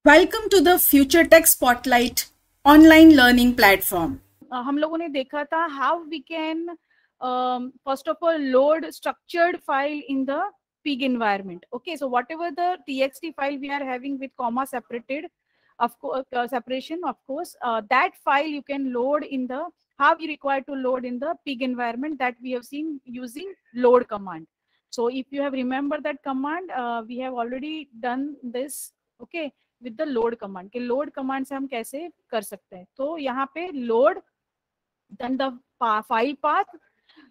Welcome to the Future Tech Spotlight online learning platform. हम लोगों ने देखा था how we can first of all load structured file in the pig environment. Okay, so whatever the txt file we are having with comma separated, of course, separation, of course, that file you can load in the how you require to load in the pig environment that we have seen using load command. So if you have remember that command, we have already done this. Okay, with the load command के load command से हम कैसे कर सकते हैं. तो यहाँ पे load then the file path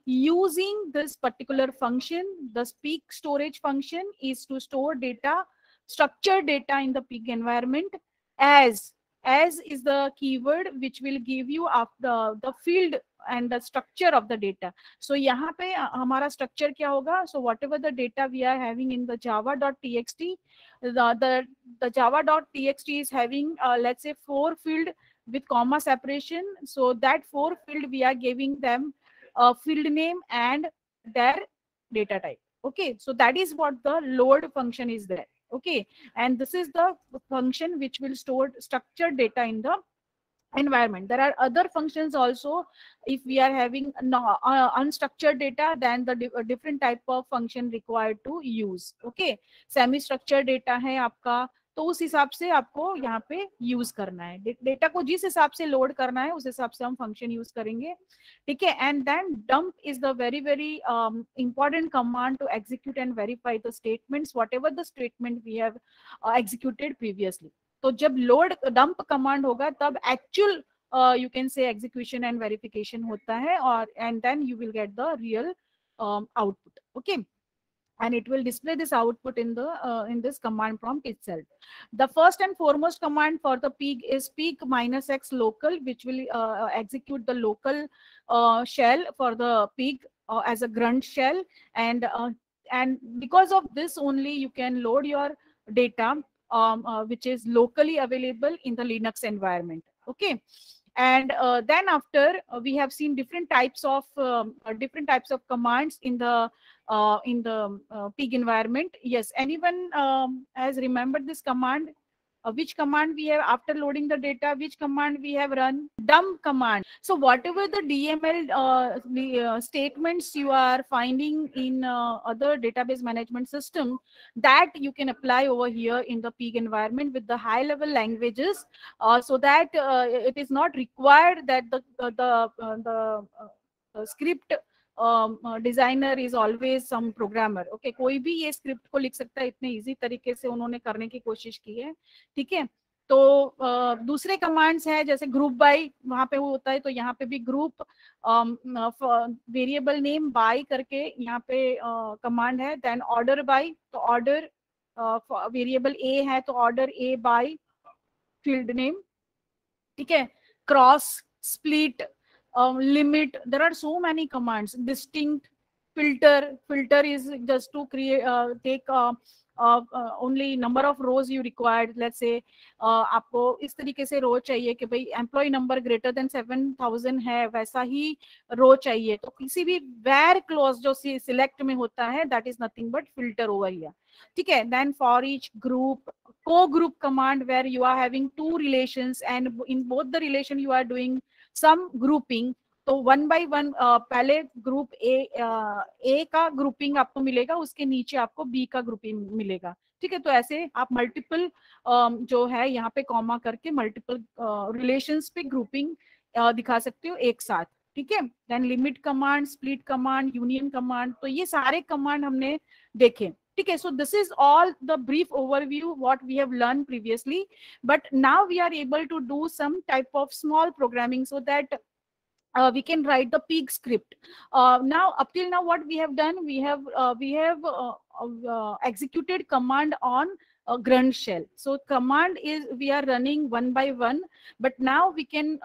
using this particular function, the peak storage function is to store data, structured data in the peak environment. As is the keyword which will give you after the field and the structure of the data. So यहाँ पे हमारा structure क्या होगा? So whatever the data we are having in the java.txt, the java.txt is having let's say 4 field with comma separation. So that 4 field we are giving them a field name and their data type. Okay, so that is what the load function is there. Okay, and this is the function which will store structured data in the environment. There are other functions also. If we are having unstructured data, then the different type of function required to use. Okay, semi structured data है आपका, तो उस हिसाब से आपको यहाँ पे use करना है. डेटा को जिस हिसाब से लोड करना है उस हिसाब से हम फंक्शन यूज करेंगे. ठीक है. And then dump is the very very important command to execute and verify the statements whatever the statement we have executed previously. तो जब लोड डंप कमांड होगा तब actual you can say execution and verification होता है, और and then you will get the real output. Okay, and it will display this output in this command prompt itself. The first and foremost command for the pig is pig -x local, which will execute the local shell for the pig as a grunt shell, and because of this only you can load your data which is locally available in the Linux environment. Okay, and then after we have seen different types of commands in the pig environment. Yes, anyone has remembered this command? Which command we have after loading the data? Which command we have run? Dump command. So whatever the DML statements you are finding in other database management system, that you can apply over here in the pig environment with the high level languages, so that it is not required that the script designer is always some programmer. Okay, कोई भी ये script को लिख सकता है, इतने easy तरीके से उन्होंने करने की कोशिश की है. ठीक है. तो दूसरे कमांड्स हैं जैसे ग्रुप बाय, वहां पे वो होता है, तो यहाँ पे भी ग्रुप वेरिएबल नेम बाय करके यहाँ पे कमांड है. देन ऑर्डर बाय, तो ऑर्डर वेरिएबल ए है तो order A by field name. ठीक है. Cross, split, limit, there are so many commands. Distinct, filter is just to create take only number of rows you required. Let's say आपको इस तरीके से रो चाहिए कि भाई एम्प्लॉय नंबर ग्रेटर देन 7000 है, वैसा ही रो चाहिए. तो किसी भी where क्लॉज जो सिलेक्ट में होता है, that is nothing but filter over here. ठीक है. Then for each group, co-group command where you are having two relations and in both the relation you are doing some grouping. तो one by one पहले group A का grouping आपको मिलेगा, उसके नीचे आपको बी का ग्रुपिंग मिलेगा. ठीक है. तो ऐसे आप मल्टीपल जो है यहाँ पे कॉमा करके मल्टीपल रिलेशंस पे ग्रुपिंग दिखा सकते हो एक साथ. ठीक है. Then limit command, split command, union command, तो ये सारे कमांड हमने देखे. ठीक है. So this is all the brief overview what we have learned previously, but now we are able to do some type of small programming so that we can write the pig script. Now up till now what we have done, we have executed command on a grunt shell. So command is we are running one by one, but now we can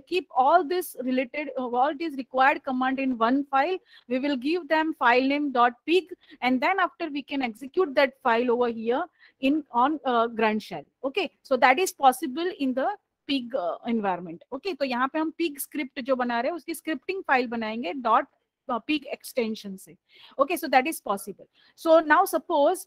keep all this related all these required command in one file. We will give them file name .pig, and then after we can execute that file over here in on grunt shell. Okay, so that is possible in the pig environment. Okay, तो यहाँ पे हम pig script जो बना रहे हैं उसकी scripting file बनाएंगे .pig एक्सटेंशन से. Okay, so that is possible. So now suppose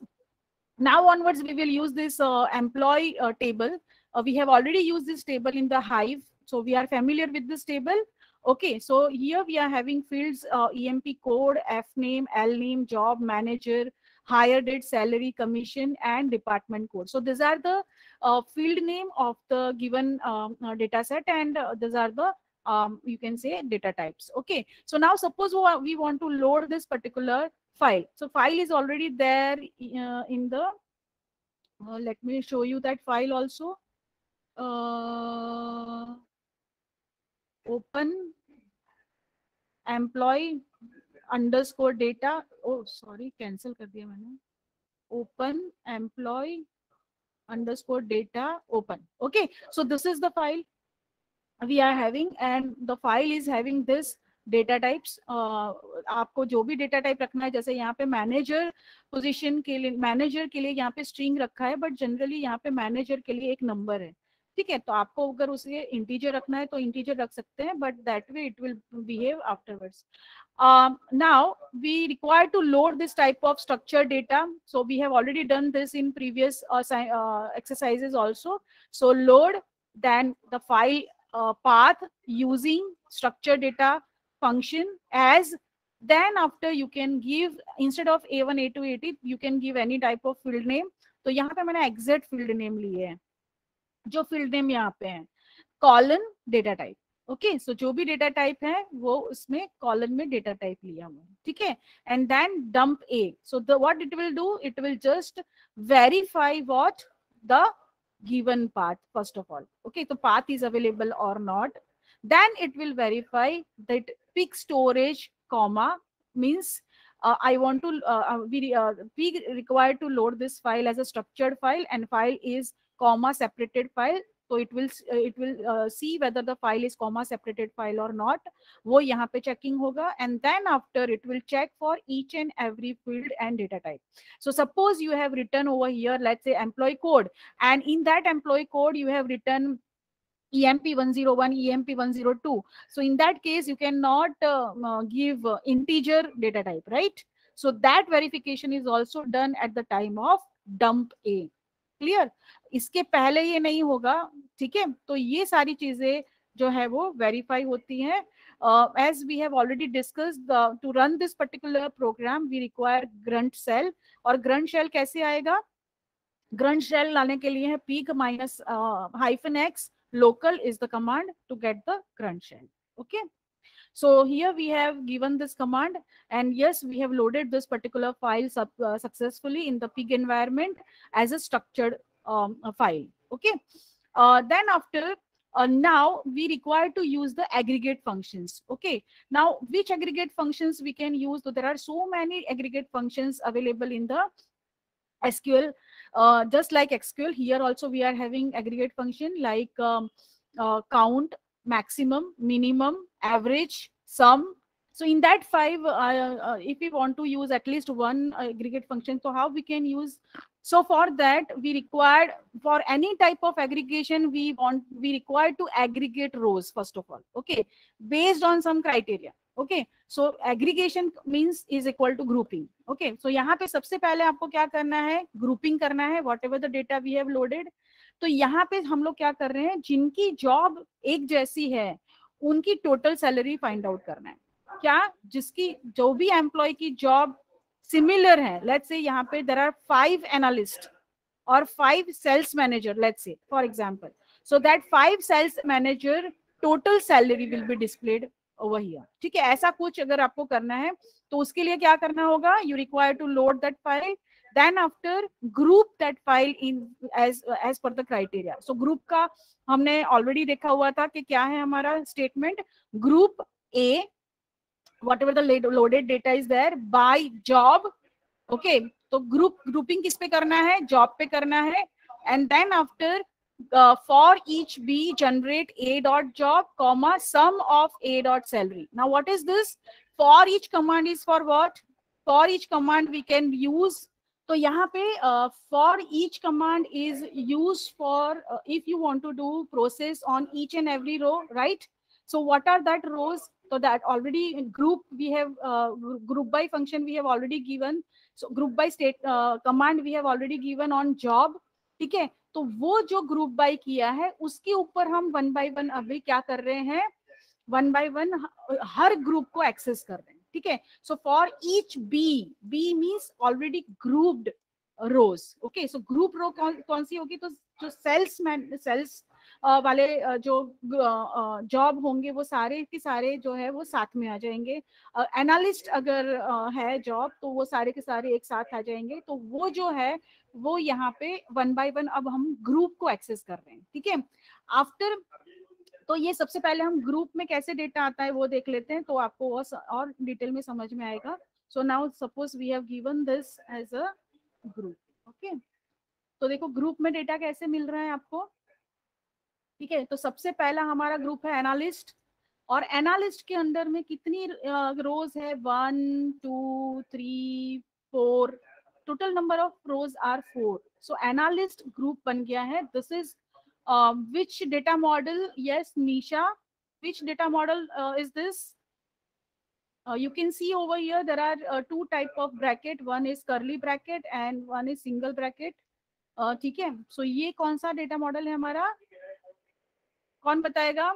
Now onwards, we will use this employee table. We have already used this table in the Hive, so we are familiar with this table. Okay, so here we are having fields EMP code, F name, L name, job, manager, hire date, salary, commission, and department code. So these are the field name of the given data set, and these are the you can say data types. Okay, so now suppose we want to load this particular file. So file is already there in the let me show you that file also. Open employee underscore data. Oh sorry, cancel कर दिया मैंने. Open employee underscore data open. Okay, so this is the file we are having, and the file is having this data types. आपको जो भी data type रखना है, जैसे यहाँ पे मैनेजर पोजीशन के लिए, मैनेजर के लिए यहाँ पे स्ट्रिंग रखा है, बट जनरली यहाँ पे मैनेजर के लिए एक नंबर है. ठीक है, तो आपको अगर उसे इंटीजर रखना है तो इंटीजर रख सकते हैं, but that way it will behave afterwards. Now we require to load this type of structured data. So we have already done this in previous exercises also. So load then the file path using structured data function as, then after you can give, instead of A1 A2 A3 you can give any type of field name. तो यहाँ पे मैंने exact field name लिए हैं. जो field name यहाँ पे है colon data type. ओके, सो जो भी डेटा टाइप है वो उसमें कॉलम में डेटा टाइप लिया हुआ है. ठीक है, and then dump A. So the what it will do, it will just verify what the given path first of all. Okay, so path is available or not. Then it will verify that peak storage comma means I want to peak required to load this file as a structured file, and file is comma separated file. So it will see whether the file is comma separated file or not. वो यहाँ पे checking होगा, and then after it will check for each and every field and data type. So suppose you have written over here, let's say employee code, and in that employee code you have written EMP 101, EMP 102. So in that case you cannot give integer data type, right? So that verification is also done at the time of dump A. Clear, इसके पहले ये नहीं होगा. ठीक है, तो ये सारी चीजें जो है वो वेरीफाई होती हैं. As we have already discussed, to run this particular program we require grunt shell. और ग्रंट शेल कैसे आएगा? ग्रंट शेल लाने के लिए है pig minus -x local is the command to get the grunt shell. Okay, so here we have given this command, and yes, we have loaded this particular file successfully in the pig environment as a structured file. Okay, then after now we require to use the aggregate functions. Okay, now which aggregate functions we can use? So there are so many aggregate functions available in the SQL. Just like SQL, here also we are having aggregate function like count, maximum, minimum, average, sum. So in that 5, if we want to use at least one aggregate function, so how we can use? So for that we required, for any type of aggregation we require to aggregate rows first of all. Okay, based on some criteria. Okay, so aggregation means is equal to grouping. Okay, so यहाँ पे सबसे पहले आपको क्या करना है? Grouping करना है whatever the data we have loaded. तो यहाँ पे हम लोग क्या कर रहे हैं? जिनकी जॉब एक जैसी है उनकी टोटल सैलरी फाइंड आउट करना है. क्या? जिसकी जो भी एम्प्लॉय की जॉब सिमिलर है. लेट्स से यहाँ पे देयर आर 5 एनालिस्ट और 5 sales manager, let's say for example. So that 5 sales manager total salary will be displayed over here. ठीक है, ऐसा कुछ अगर आपको करना है तो उसके लिए क्या करना होगा? You require to load that file, then after group that file in as per the criteria. So group का हमने ऑलरेडी देखा हुआ था कि क्या है हमारा statement. Group A, whatever the loaded data is there by job. Okay, तो ग्रुपिंग किस पे करना है? जॉब पे करना है. And then after for each B generate A dot job comma sum of A dot salary. Now what is this? For each command is for what? For each command we can use. तो यहाँ पे for each command is used for if you want to do process on each and every row, right? So what are that rows? So that already in group we have group by function we have already given. So group by state command we have already given on job. ठीक है, तो वो जो group by किया है उसके ऊपर हम वन बाय वन अभी क्या कर रहे हैं, वन बाय वन हर ग्रुप को एक्सेस कर रहे हैं. ठीक है, so for each B means already grouped rows. Okay, so group row कौन सी होगी, तो जो सेल्स वाले जो जॉब होंगे वो सारे के सारे जो है वो साथ में आ जाएंगे. एनालिस्ट अगर है जॉब तो वो सारे के सारे एक साथ आ जाएंगे. तो वो जो है वो यहाँ पे वन बाय वन अब हम ग्रुप को एक्सेस कर रहे हैं. ठीक है, आफ्टर तो ये सबसे पहले हम ग्रुप में कैसे डेटा आता है वो देख लेते हैं, तो आपको और डिटेल में समझ में आएगा. So now suppose we have given this as a group. Okay, तो देखो ग्रुप में डेटा कैसे मिल रहा है आपको. ठीक है, तो सबसे पहला हमारा ग्रुप है एनालिस्ट, और एनालिस्ट के अंदर में कितनी रोज है, 1 2 3 4, total number of rows are 4. So analyst group बन गया है. This is which data model? Yes, Nisha, which data model is this? You can see over here there are two type of bracket, one is curly bracket and one is single bracket. ठीक है, so ये कौन सा data model है हमारा, कौन बताएगा?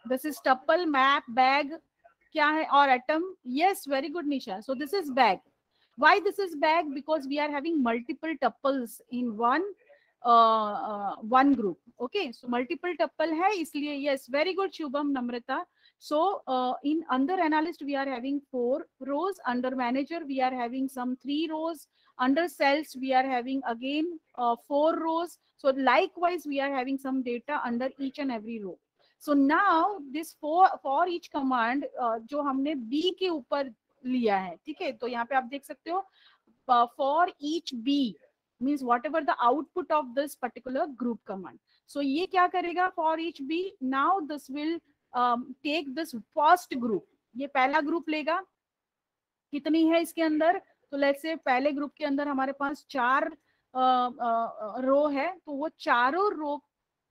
This is tuple, map, bag, क्या है, और atom. Yes, very good Nisha. So this is bag. Why this is bag? Because we are having multiple tuples in one group. Okay, so multiple tuple है इसलिए. Yes, very good Shubham, Namrata. So in under analyst we are having 4 rows, under manager we are having some 3 rows, under sales we are having again 4 rows. So likewise we are having some data under each and every row. So now this for each command जो हमने B के ऊपर लिया है. ठीक है, तो यहाँ पे आप देख सकते हो for each B means whatever the output of this particular group command. So ये क्या करेगा for each B? Now this will take this first group. ये पहला ग्रुप लेगा, कितनी है इसके अंदर, तो लेट्स से पहले ग्रुप के अंदर हमारे पास 4 रो है, तो वो चारों रो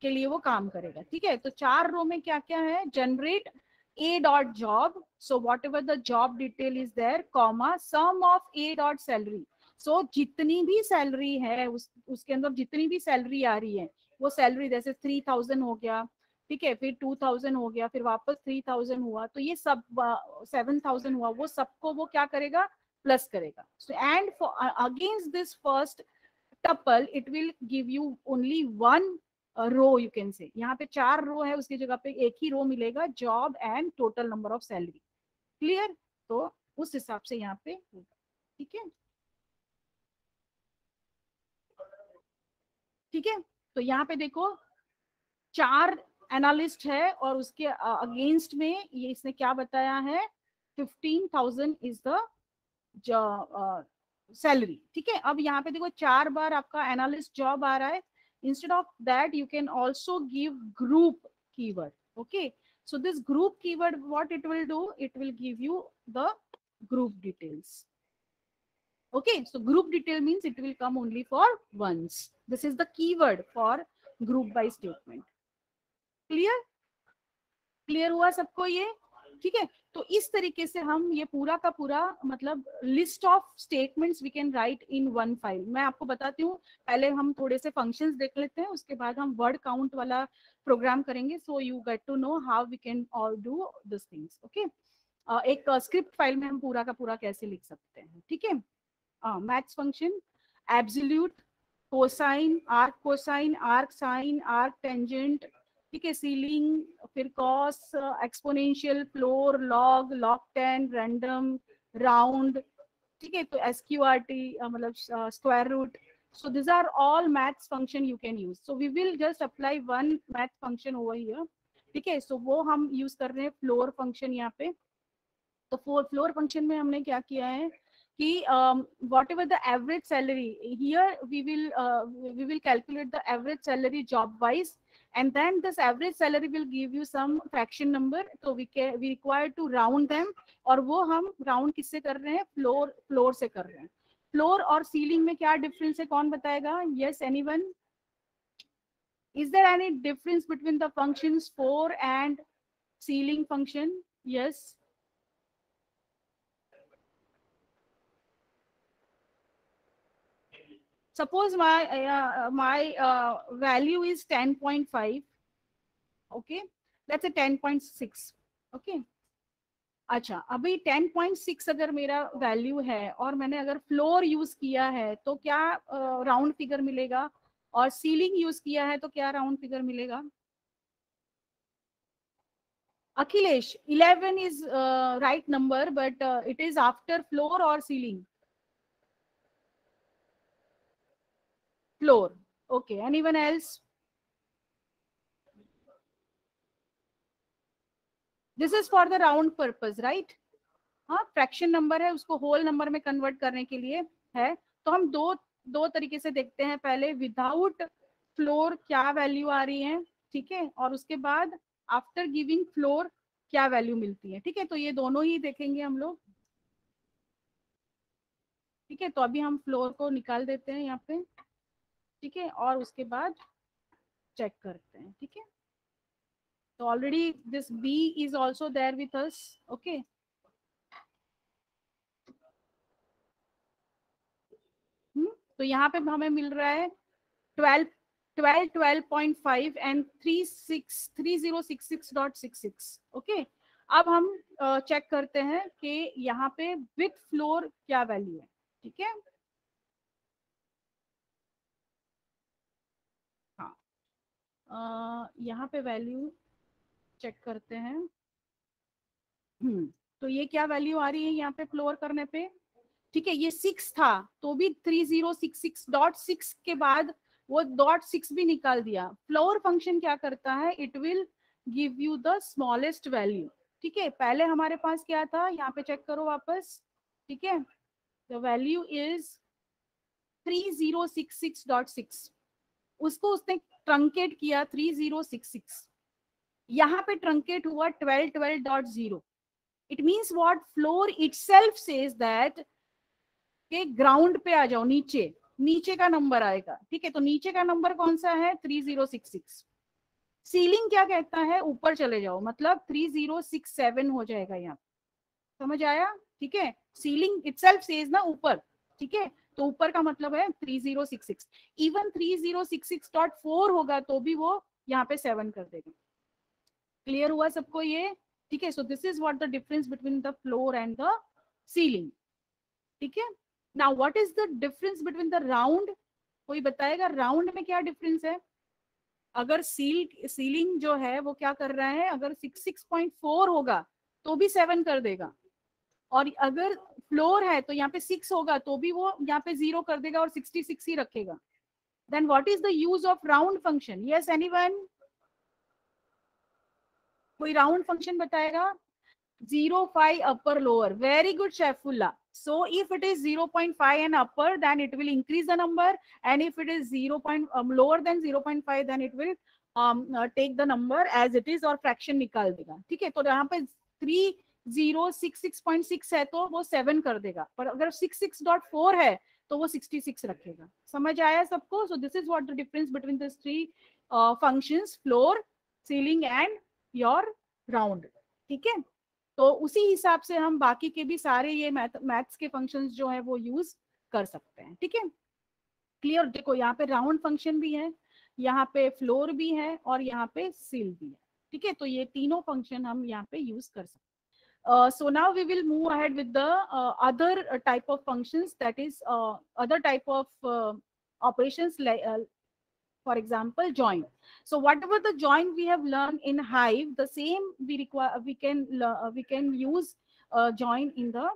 के लिए वो काम करेगा. ठीक है, तो 4 रो में क्या क्या है, generate a dot job, so whatever the job detail is there, comma sum of a dot salary. So जितनी भी सैलरी है उसके अंदर जितनी भी सैलरी आ रही है वो सैलरी, जैसे 3000 हो गया, ठीक है, फिर 2000 हो गया, फिर वापस 3000 हुआ, तो ये सब 7000 हुआ, वो सबको वो क्या करेगा, प्लस करेगा. So and for against this first tuple it will give you only one row, you can say. यहाँ पे 4 रो है, उसकी जगह पे एक ही रो मिलेगा, job and total number of salary. Clear, तो उस हिसाब से यहाँ पे होगा. ठीक है, ठीक है, तो यहाँ पे देखो 4 एनालिस्ट है और उसके अगेंस्ट में ये इसने क्या बताया है, 15,000 इज द सैलरी. ठीक है, अब यहाँ पे देखो 4 बार आपका एनालिस्ट जॉब आ रहा है. Instead of that you can also give group keyword. Okay, so this group keyword, what it will do, it will give you the group details. Okay, so group detail means it will come only for once. This is the keyword for group by statement. clear हुआ सबको ये. ठीक है, तो इस तरीके से हम ये पूरा का पूरा मतलब list of statements we can write in one file. मैं आपको बताती हूँ, पहले हम थोड़े से फंक्शंस देख लेते हैं, उसके बाद हम वर्ड काउंट वाला प्रोग्राम करेंगे. So you get to know how we can all do this things. Okay, एक स्क्रिप्ट फाइल में हम पूरा का पूरा कैसे लिख सकते हैं. ठीक है, maths function, absolute, cosine, arc sine, arc tangent, ठीक है, सीलिंग, फिर cos, exponential, floor, log, log 10, random, round. ठीक है, तो SQRT मतलब square root. So this are all maths function you can use. So we will just apply one math function over here. ठीक है, सो वो हम यूज कर रहे हैं फ्लोर फंक्शन यहाँ पे. तो फ्लोर फंक्शन में हमने क्या किया है कि whatever the average salary, here we will calculate the average salary job wise, and then this average salary will give you some fraction number. So we require to round them, और वो हम round किससे कर रहे हैं, floor से कर रहे हैं. फ्लोर और सीलिंग में क्या डिफरेंस है, कौन बताएगा? Yes, anyone? Is there any difference between the functions 4 and ceiling function, yes. Suppose my value is 10.5. okay, let's say 10.6. okay, अच्छा, अभी 10.6 अगर मेरा वैल्यू है और मैंने अगर फ्लोर यूज किया है तो क्या राउंड फिगर मिलेगा, और सीलिंग यूज किया है तो क्या राउंड फिगर मिलेगा? Akhilesh, 11 is right number, but it is after floor or ceiling? Floor. Okay. Anyone else? This is for the round purpose, right? हाँ, फ्रैक्शन नंबर है, उसको होल नंबर में कन्वर्ट करने के लिए है। तो हम दो दो तरीके से देखते हैं, पहले विदाउट फ्लोर क्या वैल्यू आ रही है, ठीक है, और उसके बाद आफ्टर गिविंग फ्लोर क्या वैल्यू मिलती है, ठीक है। तो ये दोनों ही देखेंगे हम लोग, ठीक है। तो अभी हम फ्लोर को निकाल देते हैं यहाँ पे, ठीक है, और उसके बाद चेक करते हैं, ठीक है। तो already this B is also there with us, okay. तो यहाँ पे हमें मिल रहा है 12.5 एंड 3066.66, ओके। अब हम चेक करते हैं कि यहाँ पे विथ फ्लोर क्या वैल्यू है, ठीक है। हाँ, यहाँ पे वैल्यू चेक करते हैं। तो ये क्या वैल्यू आ रही है यहाँ पे फ्लोर करने पे, ठीक है। ये 6 था तो भी 3066.6 के बाद वो डॉट 6 भी निकाल दिया। फ्लोर फंक्शन क्या करता है, it will give you the smallest value, ठीक है। पहले हमारे पास क्या था, यहाँ पे चेक करो वापस, ठीक है। द वैल्यू इज 3066.6, उसको उसने ट्रंकेट किया 3066, यहाँ पे ट्रंकेट हुआ 1212.0। It means what, floor itself says that के ग्राउंड पे आ जाओ, नीचे नीचे का नंबर आएगा, ठीक है। तो नीचे का नंबर कौन सा है, 3066। सीलिंग क्या कहता है, ऊपर चले जाओ, मतलब 3067 हो जाएगा यहाँ, समझ आया, ठीक है। सीलिंग इटसेल्फ सेज ना ऊपर, ठीक है, तो ऊपर का मतलब है 3066। इवन 3066.4 होगा तो भी वो यहाँ पे 7 कर देगा। क्लियर हुआ सबको ये, ठीक है। So this is what the difference between the floor and the ceiling, ठीक है। Now what is the difference between the round, कोई बताएगा राउंड में क्या डिफरेंस है? अगर सीलिंग जो है वो क्या कर रहा है, अगर 66.4 होगा तो भी 7 कर देगा, और अगर फ्लोर है तो यहाँ पे 6 होगा तो भी वो यहाँ पे 0 कर देगा और 66 ही रखेगा। Then what is the use of round function? Yes anyone, कोई राउंड फंक्शन बताएगा? 0.5 upper lower, very good Shaifullah. So if it is 0.5 and upper, then it will increase the number, and if it is lower than 0.5, then it will take the number as it is और fraction निकाल देगा, ठीक है। तो यहाँ पे 3066.6 है तो वो 7 कर देगा, पर अगर 66.4 है तो वो 66 रखेगा। समझ आया सबको? So this is what the difference between these three functions, floor, ceiling and your round, ठीक है। तो उसी हिसाब से हम बाकी के भी सारे ये मैथ्स के फंक्शंस जो है वो यूज कर सकते हैं, ठीक है। क्लियर? देखो यहाँ पे राउंड फंक्शन भी है, यहाँ पे फ्लोर भी है और यहाँ पे सील भी है, ठीक है। तो ये तीनों फंक्शन हम यहाँ पे यूज कर सकते हैं। So now we will move ahead with the other type of functions, that is other type of operations, like for example join. So whatever the join we have learned in Hive, the same we can use join in the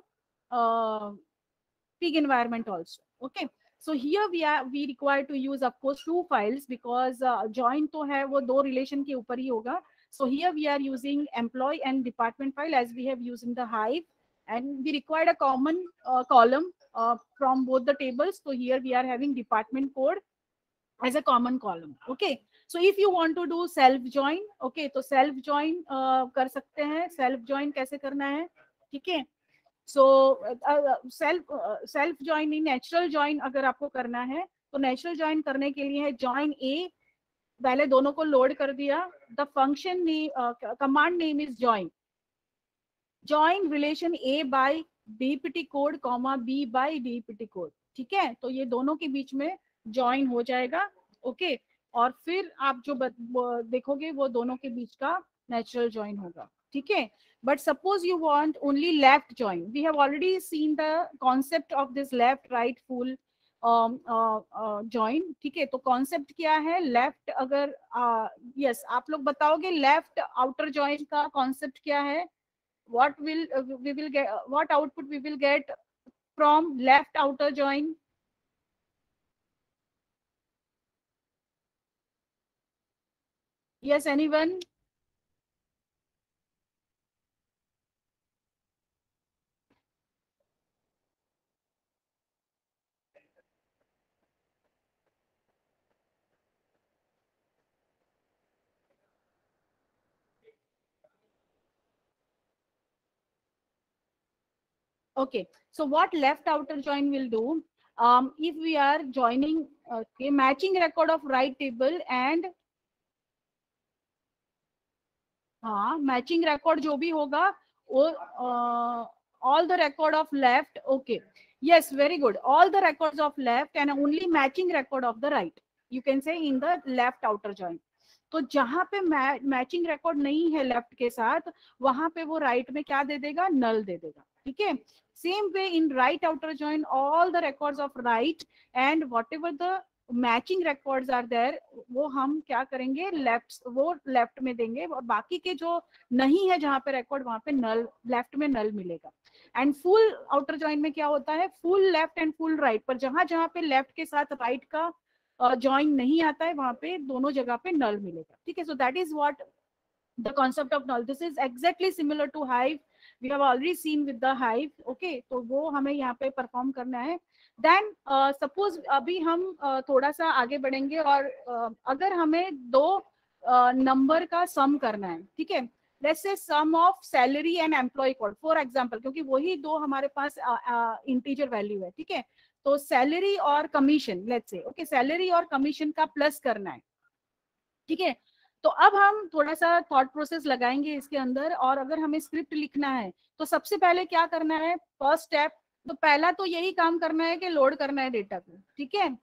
pig environment also, okay। So here we require to use of course two files, because join to है वो दो relation के ऊपर ही होगा। So here we are using employee and department file as we have used in the Hive, and we required a common column from both the tables. So here we are having department code as a common column, okay। So if you want to do self join, okay, तो self join कर सकते हैं। self join कैसे करना है, ठीक है। So self join नहीं, natural join अगर आपको करना है तो natural join करने के लिए है join a पहले दोनों को लोड कर दिया. The function command name is join. Join relation A by DPT code comma B by DPT code. ठीक है, तो ये दोनों के बीच में ज्वाइन हो जाएगा. ओके, और फिर आप जो देखोगे वो दोनों के बीच का नेचुरल ज्वाइन होगा. ठीक है, but suppose you want only left join. We have already seen the concept of this left right full join. ठीक है, तो कॉन्सेप्ट क्या है लेफ्ट. अगर यस आप लोग बताओगे लेफ्ट आउटर ज्वाइन का कॉन्सेप्ट क्या है. what will we will get what output we will get from left outer join. Yes, anyone? Okay, so what left outer join will do, if we are joining matching record of right table and matching record जो भी होगा वो all the record of left. Okay, yes, very good. All the records of left and only matching record of the right, you can say in the left outer join. तो जहां पे matching record नहीं है left के साथ, वहां पे वो राइट में क्या दे देगा, नल दे देगा. ठीक है, same way in right outer join all the records of right and whatever the matching records are there वो हम क्या करेंगे वो लेफ्ट में देंगे, और बाकी के जो नहीं है जहां पे रिकॉर्ड वहां पे नल, लेफ्ट में नल मिलेगा. एंड फुल आउटर जॉइन में क्या होता है, full left and full right, पर जहां जहां पे लेफ्ट के साथ राइट का ज्वाइन नहीं आता है वहां पे दोनों जगह पे नल मिलेगा. ठीक है, so that is what the concept of null. This is exactly similar to hive. We have already seen with the hive. Okay, तो वो हमें यहाँ पे परफॉर्म करना है. देन सपोज अभी हम थोड़ा सा आगे बढ़ेंगे और अगर हमें दो नंबर का सम करना है. ठीक है, let's say sum of salary and employ code for example, क्योंकि वही दो हमारे पास इंटीजर वैल्यू है. ठीक है, तो सैलरी और commission let's say, okay, salary और कमीशन का प्लस करना है. ठीक है, तो अब हम थोड़ा सा थॉट प्रोसेस लगाएंगे इसके अंदर, और अगर हमें स्क्रिप्ट लिखना है तो सबसे पहले क्या करना है, फर्स्ट स्टेप, तो पहला तो यही काम करना है कि लोड करना है डेटा को. ठीक है,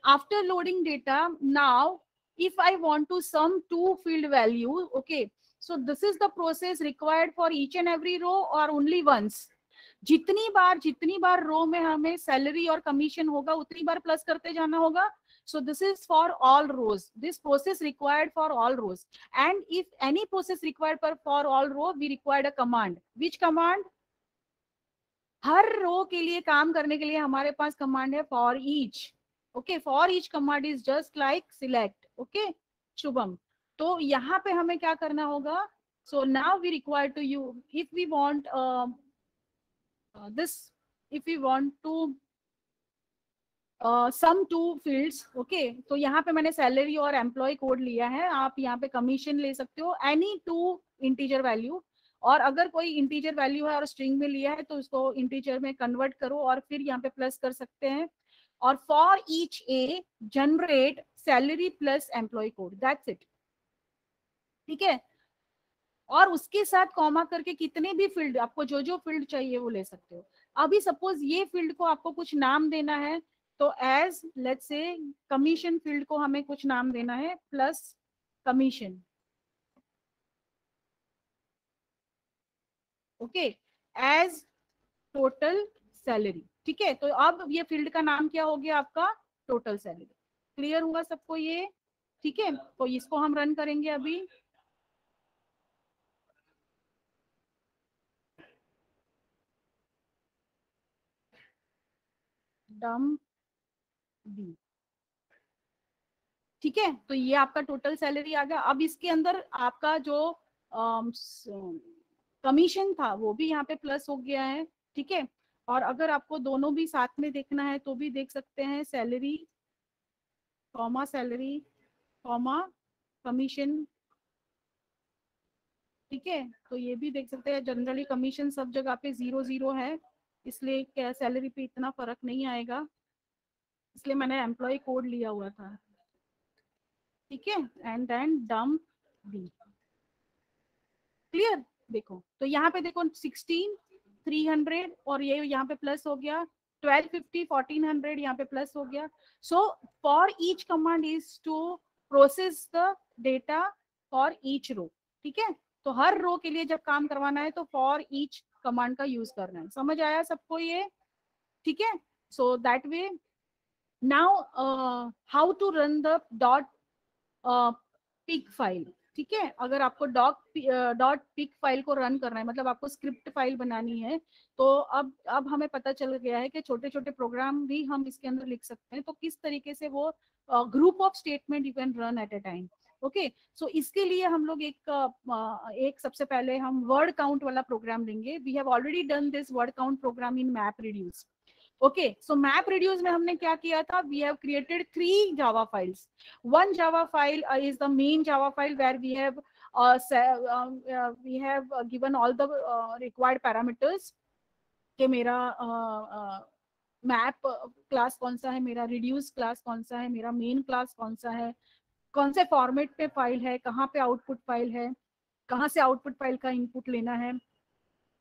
after loading data, now if I want to sum two field value, okay, so this is the process required for each and every row और ओनली वंस. जितनी बार रो में हमें सैलरी और कमीशन होगा उतनी बार प्लस करते जाना होगा. So this is for all rows. This process required for all rows. And if any process required for all row, we required a command. Which command? हर रो के लिए काम करने के लिए हमारे पास कमांड है for each. Okay, for each command is just like select. Okay, Shubham. तो यहाँ पे हमें क्या करना होगा? So now we require to you, if we want this, if we want to sum two fields. Okay, तो यहाँ पे मैंने सैलरी और एम्प्लॉय कोड लिया है. आप यहाँ पे कमीशन ले सकते हो, एनी टू इंटीजर वैल्यू, और अगर कोई इंटीजर वैल्यू है और स्ट्रिंग में लिया है तो उसको इंटीजर में कन्वर्ट करो और फिर यहाँ पे प्लस कर सकते हैं. और for each a generate salary plus employee code, that's it. ठीक है, और उसके साथ कॉमा करके कितने भी फील्ड, आपको जो जो फील्ड चाहिए वो ले सकते हो. अभी सपोज ये फील्ड को आपको कुछ नाम देना है, तो as let's say commission field को हमें कुछ नाम देना है, plus commission. Okay, as total salary. ठीक है, तो अब ये फील्ड का नाम क्या हो गया आपका, टोटल सैलरी. क्लियर हुआ सबको ये? ठीक है, तो इसको हम रन करेंगे अभी. डम बी. ठीक है, तो ये आपका टोटल सैलरी आ गया. अब इसके अंदर आपका जो कमीशन था वो भी यहाँ पे प्लस हो गया है. ठीक है, और अगर आपको दोनों भी साथ में देखना है तो भी देख सकते हैं, सैलरी कॉमा कमीशन. ठीक है, तो ये भी देख सकते हैं. जनरली कमीशन सब जगह पे 0 है, इसलिए क्या सैलरी पे इतना फर्क नहीं आएगा, इसलिए मैंने एम्प्लॉय कोड लिया हुआ था. ठीक है, and then dump B. Clear? देखो तो यहाँ पे देखो 16 300 और ये यहाँ पे प्लस हो गया 1250 1400 यहाँ पे प्लस हो गया। So for each command is to process the data for each row. ठीक है, तो हर रो के लिए जब काम करवाना है तो फॉर ईच कमांड का यूज करना है। समझ आया सबको ये? ठीक है, so that way now how to run the dot pig file. ठीक है, अगर आपको डॉट पिक फाइल को रन करना है, मतलब आपको स्क्रिप्ट फाइल बनानी है, तो अब हमें पता चल गया है कि छोटे छोटे प्रोग्राम भी हम इसके अंदर लिख सकते हैं। तो किस तरीके से वो group of statement you can run at a time. Okay, so इसके लिए हम लोग एक सबसे पहले हम वर्ड काउंट वाला प्रोग्राम लेंगे। We have already done this word count program in map reduce. Okay, so map reduce में हमने क्या किया था, we have created 3 Java files. One Java file is the main Java file where we have given all the required parameters कि मेरा map class कौन सा है, मेरा रिड्यूस क्लास कौन सा है, मेरा मेन क्लास कौन सा है, कौन से फॉर्मेट पे फाइल है, कहाँ पे आउटपुट फाइल है, कहाँ से आउटपुट फाइल का इनपुट लेना है,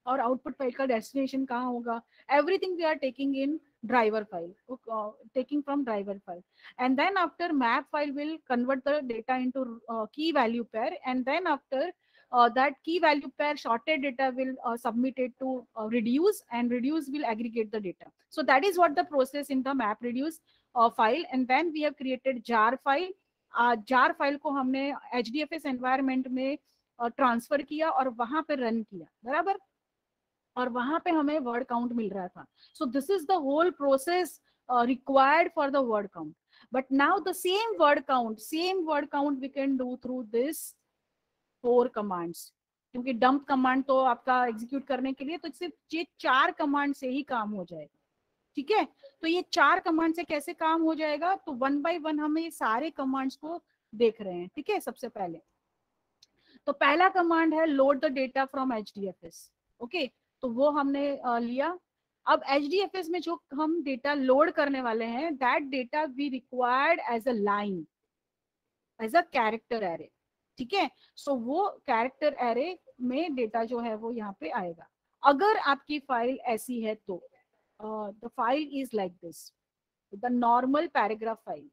और आउटपुट फाइल का डेस्टिनेशन कहाँ होगा। Everything we are taking in driver file, taking from driver file, and then after map file will convert the data into key value pair, and then after that key value pair sorted data will submit it to reduce, and reduce will aggregate the data. So that is what the process in the map reduce file. And then we have created jar file. jar file को हमने HDFS environment में transfer किया और वहां पे run किया, बराबर, और वहां पे हमें वर्ड काउंट मिल रहा था। So this is the whole process required for the word count. But now the same word count we can do through this 4 commands, क्योंकि डंप कमांड तो आपका एग्जीक्यूट करने के लिए तो सिर्फ ये 4 कमांड से ही काम हो जाएगा। ठीक है, तो ये 4 कमांड से कैसे काम हो जाएगा, तो 1 by 1 हमें ये सारे कमांड्स को देख रहे हैं। ठीक है, सबसे पहले तो पहला कमांड है load the data from HDFS। Okay, तो वो हमने लिया। अब HDFS में जो हम डेटा लोड करने वाले हैं, that data we required as a line, as a character array. ठीक है, सो वो कैरेक्टर एरे में डेटा जो है वो यहाँ पे आएगा। अगर आपकी फाइल ऐसी है तो the file is like this, the normal paragraph file,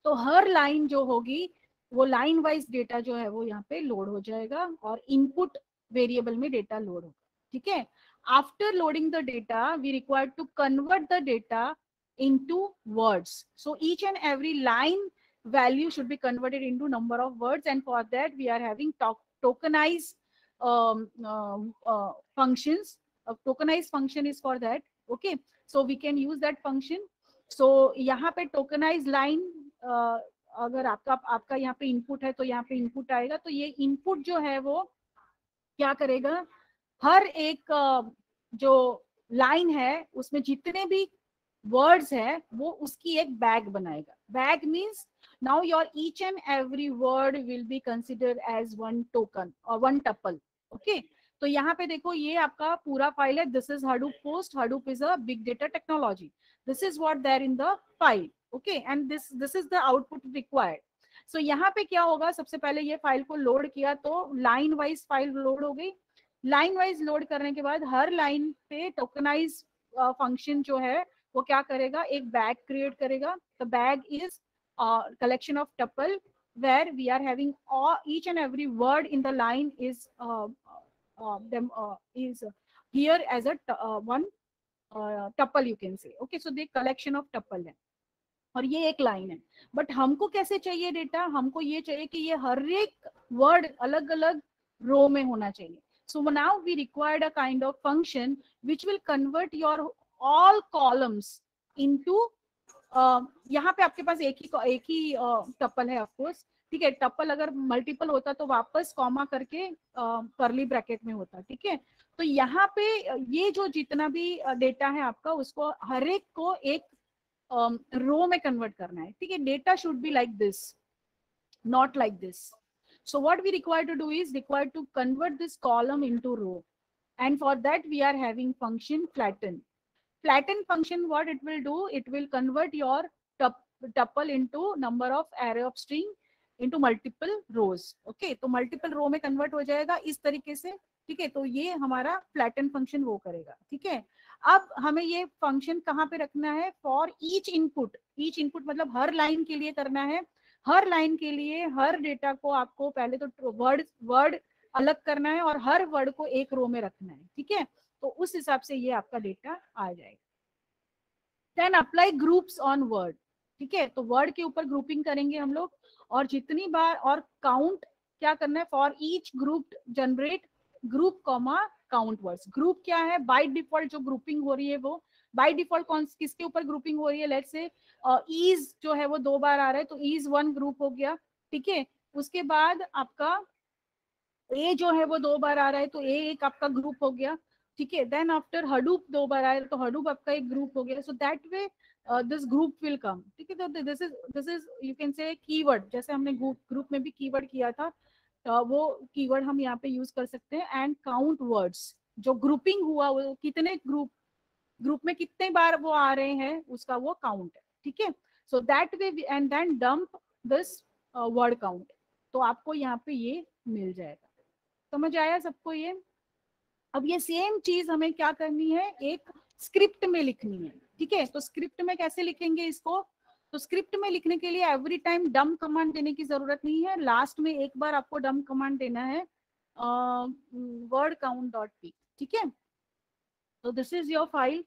तो हर लाइन जो होगी वो लाइन वाइज डेटा जो है वो यहाँ पे लोड हो जाएगा और इनपुट वेरिएबल में डेटा लोड होगा। ठीक है, after loading the data we require to convert the data into words. So each and every line value should be converted into number of words, and for that we are having tokenized functions. A tokenized function is for that. Okay, so we can use that function. So यहाँ पे tokenized line अगर आपका यहाँ पे input है तो यहाँ पे इनपुट आएगा। तो ये इनपुट जो है वो क्या करेगा, हर एक जो लाइन है उसमें जितने भी वर्ड्स है वो उसकी एक बैग बनाएगा। Bag means now your each and every word will be considered as one token और वन टपल। ओके, तो यहाँ पे देखो ये आपका पूरा फाइल है। This is Hadoop post. Hadoop is a big data technology. This is what there in the file. Okay, and this is the output required. So यहाँ पे क्या होगा, सबसे पहले ये फाइल को लोड किया तो लाइन वाइज फाइल लोड हो गई। लाइन वाइज लोड करने के बाद हर लाइन पे टोकनाइज फंक्शन जो है वो क्या करेगा, एक बैग क्रिएट करेगा। The bag is collection of tuple where we are having each and every word in the line is here as a one tuple you can say. Okay, so the collection of tuple है और ये एक line है। But हमको कैसे चाहिए data, हमको ये चाहिए कि ये हर एक वर्ड अलग अलग रो में होना चाहिए। So now we required a kind of function which will convert your all columns into यहाँ पे आपके पास एक ही टपल है ऑफ कोर्स। ठीक है, टपल अगर मल्टीपल होता तो वापस कॉमा करके कर्ली ब्रैकेट में होता। ठीक है, तो यहाँ पे ये जो जितना भी डेटा है आपका उसको हर एक को एक रो में कन्वर्ट करना है। ठीक है, data should be like this, not like this. So what we require to do is required to convert this column into row, and for that we are having function flatten. Flatten function, what it will do, it will convert your tuple into number of array of string into multiple rows. Okay, तो multiple row में convert हो जाएगा इस तरीके से। ठीक है, तो ये हमारा फ्लैटन फंक्शन वो करेगा। ठीक है, अब हमें ये फंक्शन कहाँ पे रखना है? For each input, each input मतलब हर लाइन के लिए करना है। हर लाइन के लिए हर डेटा को आपको पहले तो वर्ड वर्ड अलग करना है और हर वर्ड को एक रो में रखना है। ठीक है, तो उस हिसाब से ये आपका डेटा आ जाएगा। Then apply groups on word. ठीक है, तो वर्ड के ऊपर ग्रुपिंग करेंगे हम लोग, और जितनी बार, और काउंट क्या करना है? For each group generate group comma count words. Group क्या है? बाय डिफॉल्ट जो ग्रुपिंग हो रही है वो बाय डिफॉल्ट कौन किसके ऊपर ग्रुपिंग हो रही है? लेट्स से ईज जो है वो 2 बार आ रहा है, तो ईज 1 ग्रुप हो गया। ठीक है, उसके बाद आपका ए जो है वो 2 बार आ रहा है, तो ए एक आपका ग्रुप हो गया। ठीक है, देन आफ्टर हडूप 2 बार आया तो हडूप आपका एक ग्रुप हो गया। सो that way this group will come. ठीक है, तो दिस इज यू कैन से कीवर्ड, जैसे हमने ग्रुप में भी कीवर्ड किया था, वो कीवर्ड हम यहाँ पे यूज कर सकते हैं। एंड काउंट वर्ड्स, जो ग्रुपिंग हुआ वो कितने ग्रुप में कितने बार वो आ रहे हैं उसका वो काउंट है। ठीक है, so that way and then dump this word count, तो आपको यहाँ पे ये मिल जाएगा। समझ आया सबको ये? अब ये सेम चीज हमें क्या करनी है? एक स्क्रिप्ट में लिखनी है। ठीक है, तो स्क्रिप्ट में कैसे लिखेंगे इसको? तो स्क्रिप्ट में लिखने के लिए एवरी टाइम डम्प कमांड देने की जरूरत नहीं है, लास्ट में एक बार आपको डम्प कमांड देना है वर्ड काउंट डॉट पी। ठीक है, तो this is your file.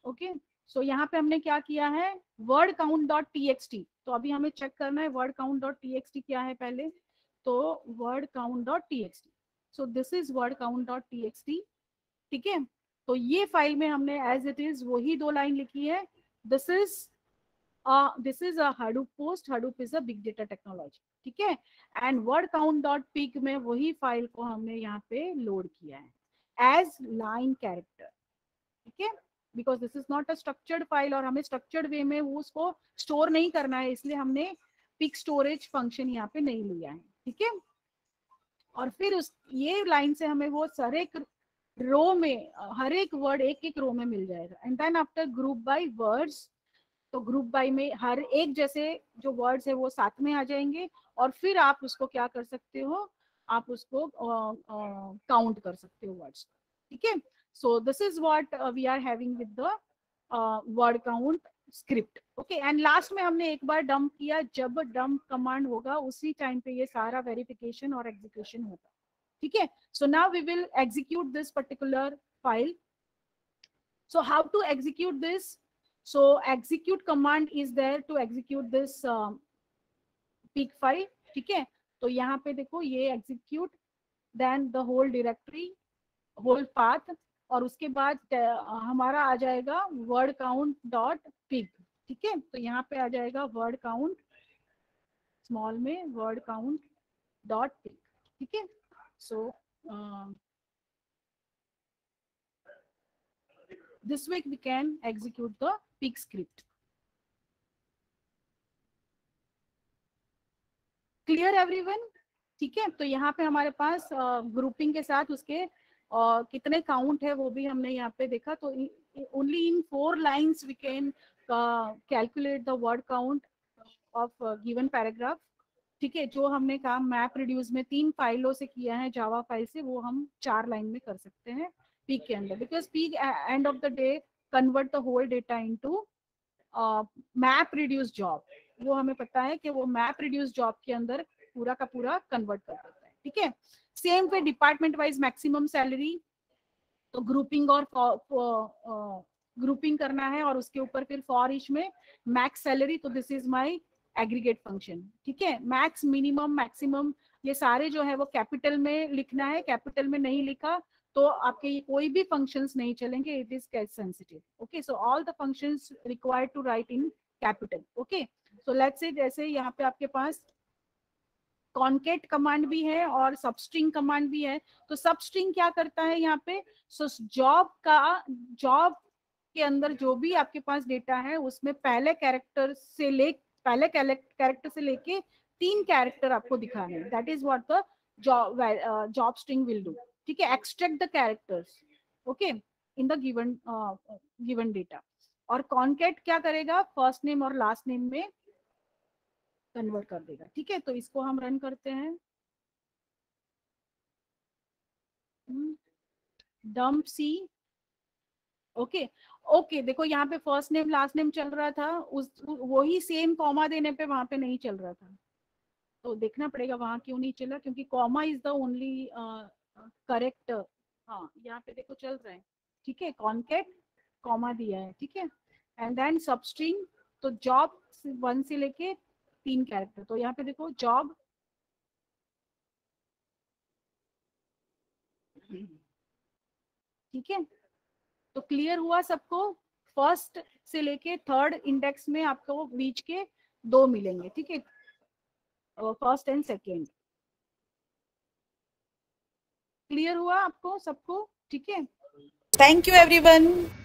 Okay, so यहाँ पे हमने क्या किया है? Word count dot T X T. तो अभी हमें चेक करना है word count dot T X T क्या है पहले। तो word count dot T X T, so this is word count dot T X T. ठीक है, तो ये फाइल में हमने एज इट इज वही 2 लाइन लिखी है। This is a Hadoop post, Hadoop is a big data technology. ठीक है, and word count dot pig में वही फाइल को हमने यहाँ पे लोड किया है एज लाइन कैरेक्टर। ठीक है, because this is not a structured file, और हमें स्ट्रक्चर्ड वे में वो उसको स्टोर नहीं करना है, इसलिए हमने पिक स्टोरेज फंक्शन यहाँ पे नहीं लिया है। ठीक है, और फिर उस ये लाइन से हमें वो हर एक रो में हर एक वर्ड एक एक रो में मिल जाएगा। And then after group by words, तो ग्रुप बाय में हर एक जैसे जो वर्ड्स है वो साथ में आ जाएंगे, और फिर आप उसको क्या कर सकते हो? आप उसको काउंट कर सकते हो वर्ड्स। ठीक है, so this is what we are having with the word count script. Okay, and last में हमने एक बार डंप किया, जब डंप कमांड होगा उसी टाइम पे ये सारा वेरिफिकेशन और एग्जीक्यूशन होगा। ठीक है, so now we will execute this particular file. So how to execute this? So execute command is there to execute this pig file. ठीक है, तो यहाँ पे देखो ये execute then the whole directory, whole path, और उसके बाद हमारा आ जाएगा word count dot pig। ठीक है, तो यहाँ पे आ जाएगा word count स्मॉल में word count dot pig। ठीक है, so this way we can execute the pig script. Clear everyone? ठीक है, तो यहाँ पे हमारे पास ग्रुपिंग के साथ उसके कितने काउंट है वो भी हमने यहाँ पे देखा। तो only in 4 lines we can calculate the word count of given paragraph. ठीक है, जो हमने काम मैप रिड्यूस में 3 फाइलों से किया है जावा फाइल से, वो हम 4 लाइन में कर सकते हैं पीक के अंदर, because pig end of the day convert the whole data into map reduce job. वो हमें पता है कि वो मैप रिड्यूस जॉब के अंदर पूरा का पूरा कन्वर्ट कर देता है। ठीक है, सेम पे डिपार्टमेंट वाइज मैक्सिमम सैलरी, तो ग्रुपिंग और ग्रुपिंग करना है, और उसके ऊपर फिर फॉर ईच में मैक्स सैलरी, तो this is my aggregate function. ठीक है, मैक्स मिनिमम मैक्सिमम ये सारे जो है वो कैपिटल में लिखना है, कैपिटल में नहीं लिखा तो आपके ये कोई भी फंक्शंस नहीं चलेंगे, it is case sensitive. Okay, so all the functions required to write in capital. Okay, so let's say जैसे यहाँ पे आपके पास कॉन्केट कमांड भी है और सबस्ट्रिंग कमांड भी है। तो सबस्ट्रिंग क्या करता है यहाँ पे? सो जॉब के अंदर जो भी आपके पास डेटा है उसमें पहले कैरेक्टर से लेके 3 कैरेक्टर आपको दिखाने हैं। That is what the job string will do. ठीक है, extract the characters okay in the given data. और कॉन्केट क्या करेगा, फर्स्ट नेम और लास्ट नेम में कन्वर्ट कर देगा। ठीक है, तो इसको हम रन करते हैं। डम्प सी, ओके ओके, देखो यहाँ पे फर्स्ट नेम लास्ट नेम चल रहा था, उस वही सेम कॉमा देने पे वहां पे नहीं चल रहा था, तो देखना पड़ेगा वहां क्यों नहीं चला, क्योंकि comma is the only correct. हाँ यहाँ पे देखो चल रहा है, ठीक है, कॉन्केट कॉमा दिया है, ठीक है, एंड देन सबस्ट्रिंग, तो जॉब 1 से लेके 3 कैरेक्टर, तो यहाँ पे देखो जॉब, ठीक है, तो क्लियर हुआ सबको। फर्स्ट से लेके थर्ड इंडेक्स में आपको बीच के 2 मिलेंगे, ठीक है, फर्स्ट एंड सेकेंड। क्लियर हुआ आपको सबको, ठीक है। Thank you, everyone.